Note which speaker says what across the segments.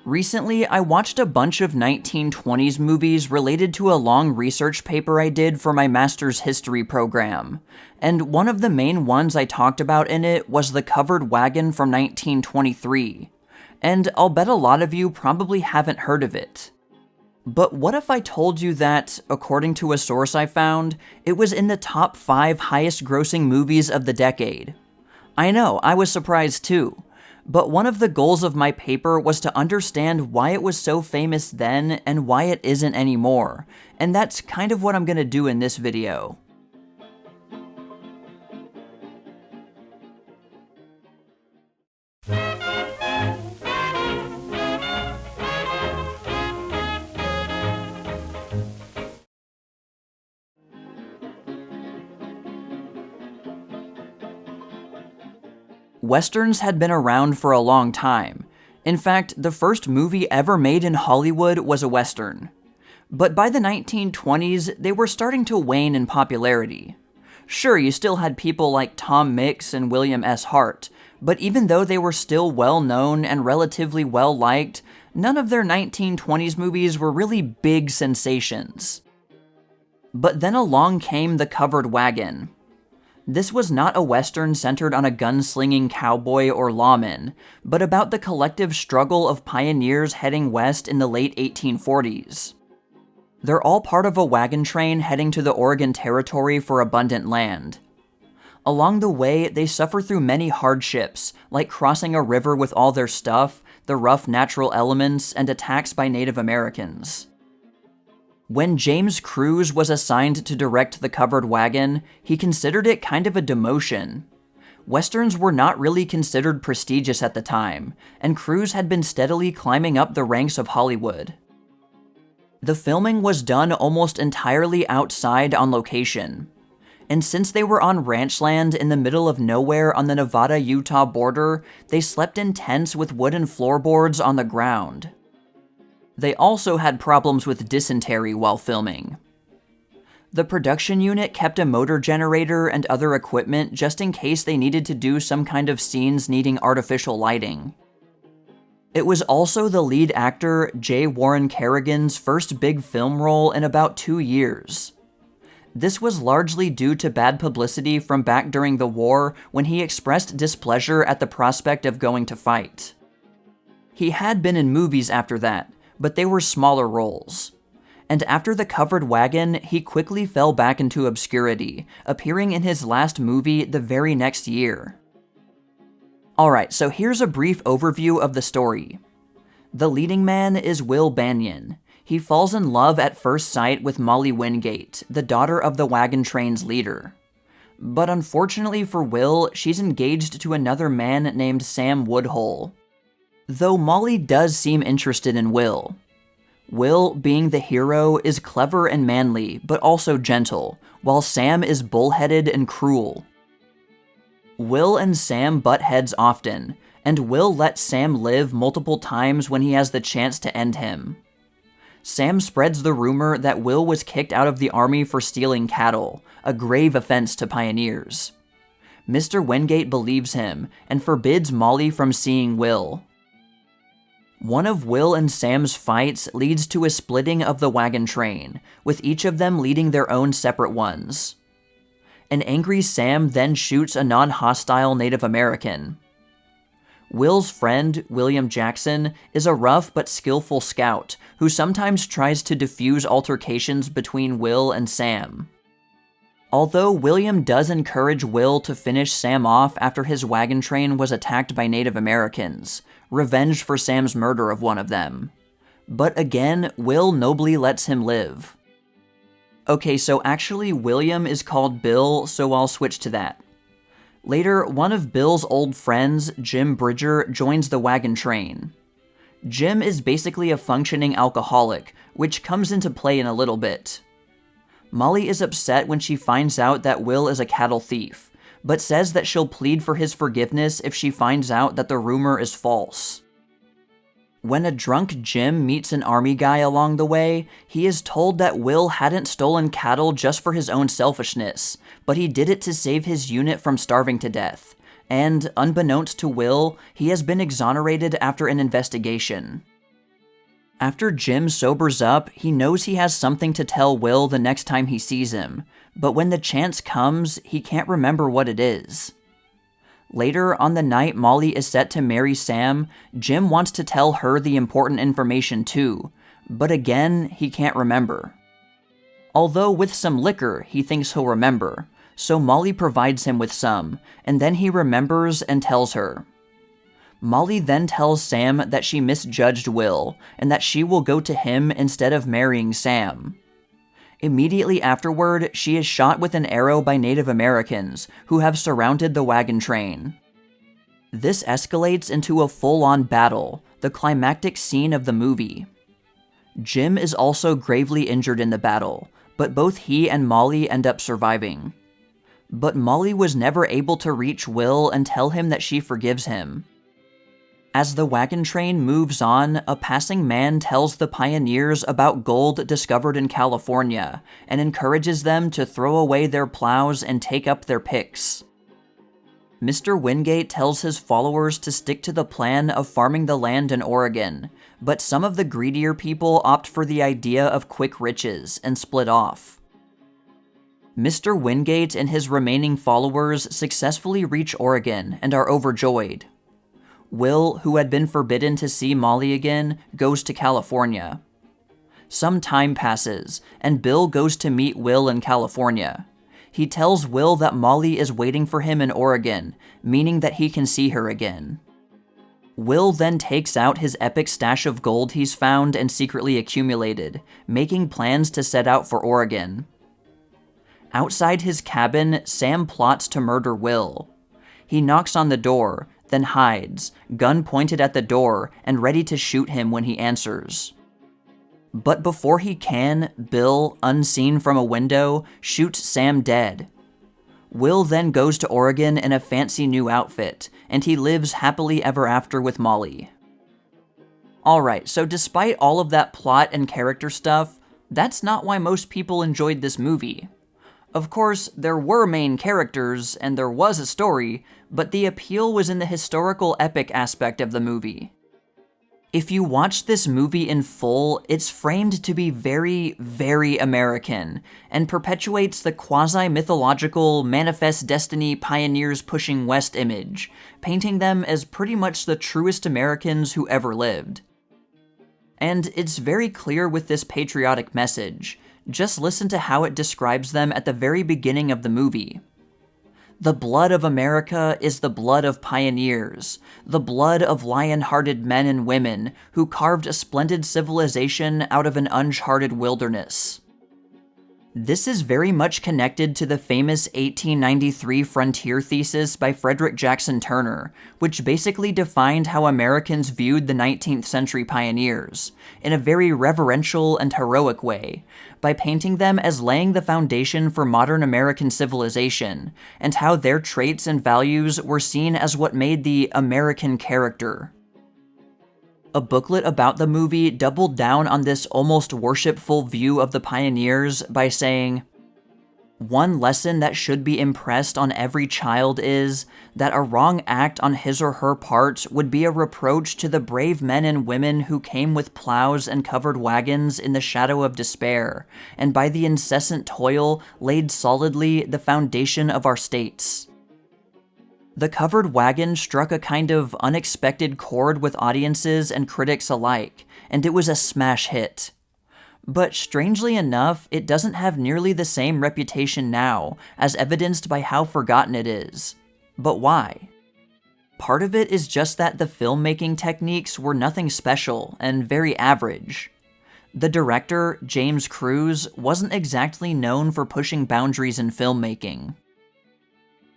Speaker 1: Recently, I watched a bunch of 1920s movies related to a long research paper I did for my master's history program, and one of the main ones I talked about in it was The Covered Wagon from 1923, and I'll bet a lot of you probably haven't heard of it. But what if I told you that, according to a source I found, it was in the top 5 highest grossing movies of the decade? I know, I was surprised too. But one of the goals of my paper was to understand why it was so famous then and why it isn't anymore, and that's kind of what I'm gonna do in this video. Westerns had been around for a long time. In fact, the first movie ever made in Hollywood was a Western. But by the 1920s, they were starting to wane in popularity. Sure, you still had people like Tom Mix and William S. Hart, but even though they were still well-known and relatively well-liked, none of their 1920s movies were really big sensations. But then along came The Covered Wagon. This was not a Western centered on a gunslinging cowboy or lawman, but about the collective struggle of pioneers heading west in the late 1840s. They're all part of a wagon train heading to the Oregon Territory for abundant land. Along the way, they suffer through many hardships, like crossing a river with all their stuff, the rough natural elements, and attacks by Native Americans. When James Cruise was assigned to direct The Covered Wagon, he considered it kind of a demotion. Westerns were not really considered prestigious at the time, and Cruise had been steadily climbing up the ranks of Hollywood. The filming was done almost entirely outside on location, and since they were on ranch land in the middle of nowhere on the Nevada-Utah border, they slept in tents with wooden floorboards on the ground. They also had problems with dysentery while filming. The production unit kept a motor generator and other equipment just in case they needed to do some kind of scenes needing artificial lighting. It was also the lead actor, J. Warren Kerrigan's first big film role in about 2 years. This was largely due to bad publicity from back during the war when he expressed displeasure at the prospect of going to fight. He had been in movies after that, but they were smaller roles. And after The Covered Wagon, he quickly fell back into obscurity, appearing in his last movie the very next year. Alright, so here's a brief overview of the story. The leading man is Will Banion. He falls in love at first sight with Molly Wingate, the daughter of the wagon train's leader. But unfortunately for Will, she's engaged to another man named Sam Woodhull. Though Molly does seem interested in Will. Will, being the hero, is clever and manly, but also gentle, while Sam is bullheaded and cruel. Will and Sam butt heads often, and Will lets Sam live multiple times when he has the chance to end him. Sam spreads the rumor that Will was kicked out of the army for stealing cattle, a grave offense to pioneers. Mr. Wingate believes him, and forbids Molly from seeing Will. One of Will and Sam's fights leads to a splitting of the wagon train, with each of them leading their own separate ones. An angry Sam then shoots a non-hostile Native American. Will's friend, William Jackson, is a rough but skillful scout who sometimes tries to defuse altercations between Will and Sam. Although William does encourage Will to finish Sam off after his wagon train was attacked by Native Americans, revenge for Sam's murder of one of them. But again, Will nobly lets him live. Okay, so actually William is called Bill, so I'll switch to that. Later, one of Bill's old friends, Jim Bridger, joins the wagon train. Jim is basically a functioning alcoholic, which comes into play in a little bit. Molly is upset when she finds out that Will is a cattle thief, but says that she'll plead for his forgiveness if she finds out that the rumor is false. When a drunk Jim meets an army guy along the way, he is told that Will hadn't stolen cattle just for his own selfishness, but he did it to save his unit from starving to death, and, unbeknownst to Will, he has been exonerated after an investigation. After Jim sobers up, he knows he has something to tell Will the next time he sees him, but when the chance comes, he can't remember what it is. Later, on the night Molly is set to marry Sam, Jim wants to tell her the important information too, but again, he can't remember. Although with some liquor, he thinks he'll remember, so Molly provides him with some, and then he remembers and tells her. Molly then tells Sam that she misjudged Will, and that she will go to him instead of marrying Sam. Immediately afterward, she is shot with an arrow by Native Americans, who have surrounded the wagon train. This escalates into a full-on battle, the climactic scene of the movie. Jim is also gravely injured in the battle, but both he and Molly end up surviving. But Molly was never able to reach Will and tell him that she forgives him. As the wagon train moves on, a passing man tells the pioneers about gold discovered in California and encourages them to throw away their plows and take up their picks. Mr. Wingate tells his followers to stick to the plan of farming the land in Oregon, but some of the greedier people opt for the idea of quick riches and split off. Mr. Wingate and his remaining followers successfully reach Oregon and are overjoyed. Will, who had been forbidden to see Molly again, goes to California. Some time passes, and Bill goes to meet Will in California. He tells Will that Molly is waiting for him in Oregon, meaning that he can see her again. Will then takes out his epic stash of gold he's found and secretly accumulated, making plans to set out for Oregon. Outside his cabin, Sam plots to murder Will. He knocks on the door, then hides, gun pointed at the door, and ready to shoot him when he answers. But before he can, Bill, unseen from a window, shoots Sam dead. Will then goes to Oregon in a fancy new outfit, and he lives happily ever after with Molly. Alright, so despite all of that plot and character stuff, that's not why most people enjoyed this movie. Of course, there were main characters, and there was a story, but the appeal was in the historical epic aspect of the movie. If you watch this movie in full, it's framed to be very, very American, and perpetuates the quasi-mythological Manifest Destiny pioneers pushing west image, painting them as pretty much the truest Americans who ever lived. And it's very clear with this patriotic message. Just listen to how it describes them at the very beginning of the movie. The blood of America is the blood of pioneers, the blood of lion-hearted men and women who carved a splendid civilization out of an uncharted wilderness. This is very much connected to the famous 1893 frontier thesis by Frederick Jackson Turner, which basically defined how Americans viewed the 19th century pioneers, in a very reverential and heroic way, by painting them as laying the foundation for modern American civilization, and how their traits and values were seen as what made the American character. A booklet about the movie doubled down on this almost worshipful view of the pioneers by saying, "One lesson that should be impressed on every child is that a wrong act on his or her part would be a reproach to the brave men and women who came with plows and covered wagons in the shadow of despair, and by the incessant toil laid solidly the foundation of our states." The covered wagon struck a kind of unexpected chord with audiences and critics alike, and it was a smash hit. But strangely enough, it doesn't have nearly the same reputation now, as evidenced by how forgotten it is. But why? Part of it is just that the filmmaking techniques were nothing special and very average. The director, James Cruise, wasn't exactly known for pushing boundaries in filmmaking.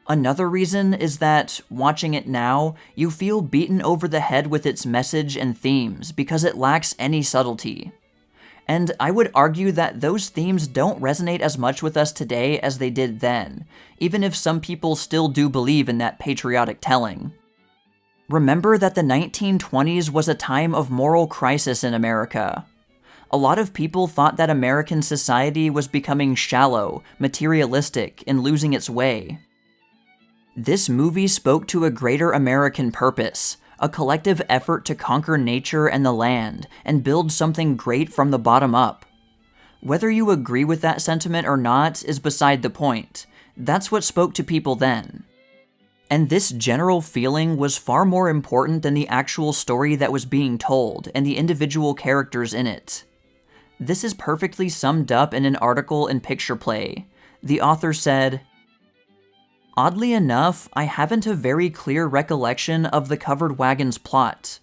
Speaker 1: Another reason is that, watching it now, you feel beaten over the head with its message and themes because it lacks any subtlety. And I would argue that those themes don't resonate as much with us today as they did then, even if some people still do believe in that patriotic telling. Remember that the 1920s was a time of moral crisis in America. A lot of people thought that American society was becoming shallow, materialistic, and losing its way. This movie spoke to a greater American purpose, a collective effort to conquer nature and the land and build something great from the bottom up. Whether you agree with that sentiment or not is beside the point. That's what spoke to people then. And this general feeling was far more important than the actual story that was being told and the individual characters in it. This is perfectly summed up in an article in Picture Play. The author said, "Oddly enough, I haven't a very clear recollection of the Covered Wagon's plot.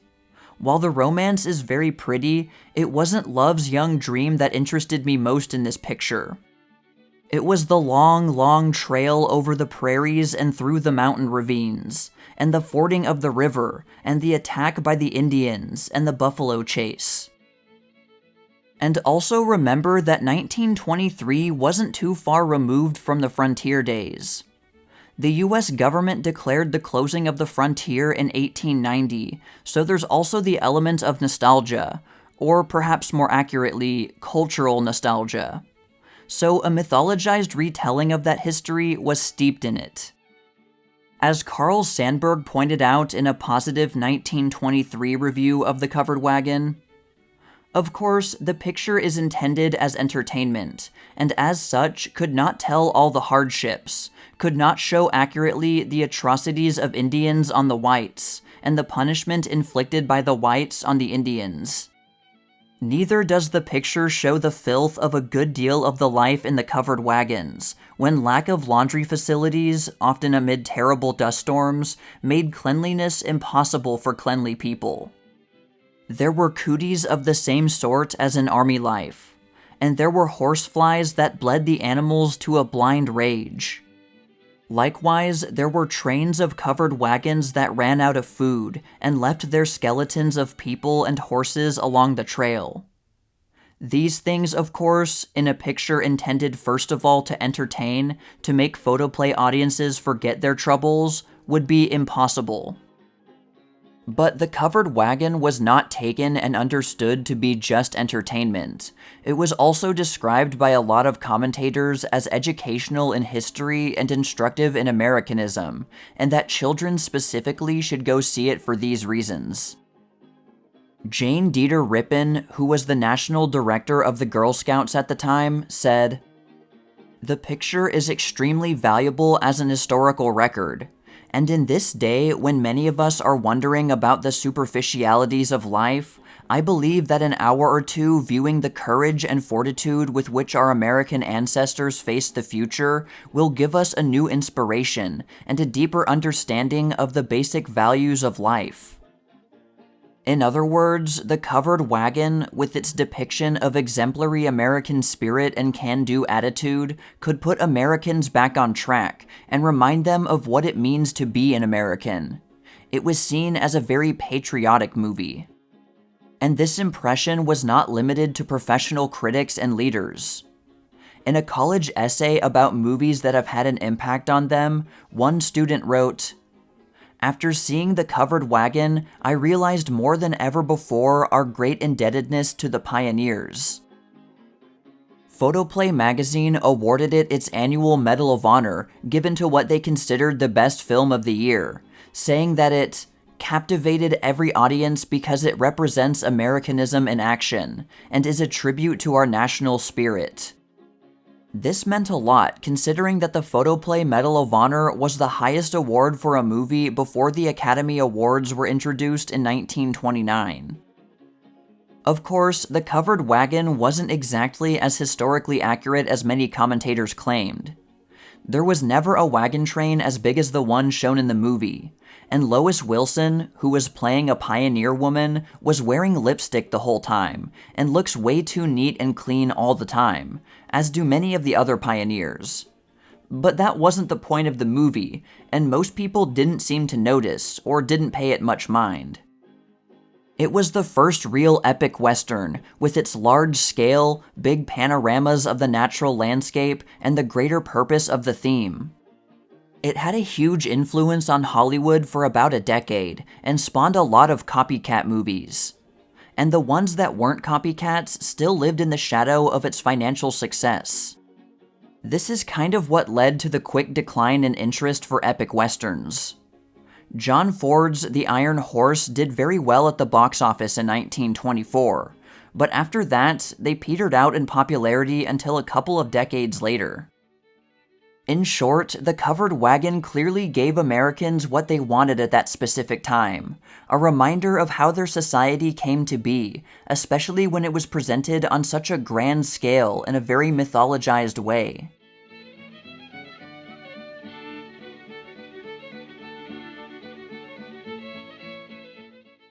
Speaker 1: While the romance is very pretty, it wasn't love's young dream that interested me most in this picture. It was the long, long trail over the prairies and through the mountain ravines, and the fording of the river, and the attack by the Indians, and the buffalo chase. And also remember that 1923 wasn't too far removed from the frontier days. The US government declared the closing of the frontier in 1890, so there's also the element of nostalgia, or perhaps more accurately, cultural nostalgia. So a mythologized retelling of that history was steeped in it. As Carl Sandburg pointed out in a positive 1923 review of The Covered Wagon, of course, the picture is intended as entertainment, and as such could not tell all the hardships, could not show accurately the atrocities of Indians on the whites, and the punishment inflicted by the whites on the Indians. Neither does the picture show the filth of a good deal of the life in the covered wagons, when lack of laundry facilities, often amid terrible dust storms, made cleanliness impossible for cleanly people. There were cooties of the same sort as in army life, and there were horseflies that bled the animals to a blind rage. Likewise, there were trains of covered wagons that ran out of food and left their skeletons of people and horses along the trail. These things, of course, in a picture intended first of all to entertain, to make photoplay audiences forget their troubles, would be impossible. But the covered wagon was not taken and understood to be just entertainment. It was also described by a lot of commentators as educational in history and instructive in Americanism, and that children specifically should go see it for these reasons. Jane Dieter Rippin, who was the national director of the Girl Scouts at the time, said, "The picture is extremely valuable as an historical record. And in this day, when many of us are wondering about the superficialities of life, I believe that an hour or two viewing the courage and fortitude with which our American ancestors faced the future will give us a new inspiration and a deeper understanding of the basic values of life." In other words, the covered wagon, with its depiction of exemplary American spirit and can-do attitude, could put Americans back on track and remind them of what it means to be an American. It was seen as a very patriotic movie. And this impression was not limited to professional critics and leaders. In a college essay about movies that have had an impact on them, one student wrote, "After seeing The Covered Wagon, I realized more than ever before our great indebtedness to the pioneers." Photoplay magazine awarded it its annual Medal of Honor, given to what they considered the best film of the year, saying that it captivated every audience because it represents Americanism in action, and is a tribute to our national spirit. This meant a lot, considering that the Photoplay Medal of Honor was the highest award for a movie before the Academy Awards were introduced in 1929. Of course, The Covered Wagon wasn't exactly as historically accurate as many commentators claimed. There was never a wagon train as big as the one shown in the movie, and Lois Wilson, who was playing a pioneer woman, was wearing lipstick the whole time, and looks way too neat and clean all the time, as do many of the other pioneers. But that wasn't the point of the movie, and most people didn't seem to notice, or didn't pay it much mind. It was the first real epic Western, with its large scale, big panoramas of the natural landscape, and the greater purpose of the theme. It had a huge influence on Hollywood for about a decade, and spawned a lot of copycat movies. And the ones that weren't copycats still lived in the shadow of its financial success. This is kind of what led to the quick decline in interest for epic westerns. John Ford's The Iron Horse did very well at the box office in 1924, but after that, they petered out in popularity until a couple of decades later. In short, The Covered Wagon clearly gave Americans what they wanted at that specific time, a reminder of how their society came to be, especially when it was presented on such a grand scale in a very mythologized way.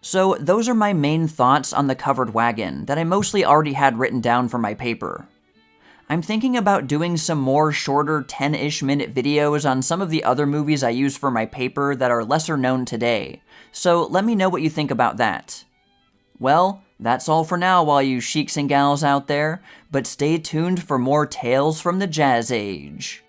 Speaker 1: So those are my main thoughts on The Covered Wagon that I mostly already had written down for my paper. I'm thinking about doing some more shorter 10-ish minute videos on some of the other movies I use for my paper that are lesser known today, so let me know what you think about that. Well, that's all for now, all you sheiks and gals out there, but stay tuned for more tales from the Jazz Age.